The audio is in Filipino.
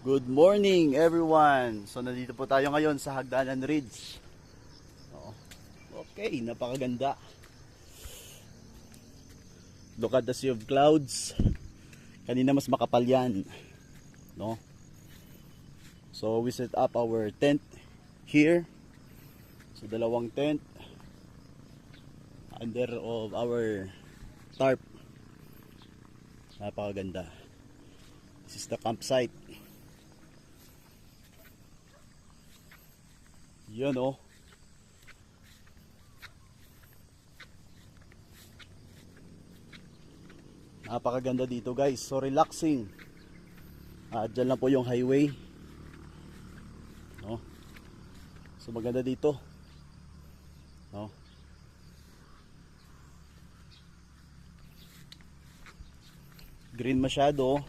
Good morning everyone. So nandito po tayo ngayon sa Hagdanan Ridge. Oo. Okay, napakaganda. Look at the sea of clouds. Kanina mas makapal yan, no? So we set up our tent here. So dalawang tent under of our tarp. Napakaganda. This is the campsite. Yun oh. Napakaganda dito guys. So relaxing. Dyan lang po yung highway. No? So maganda dito. No? Green masyado.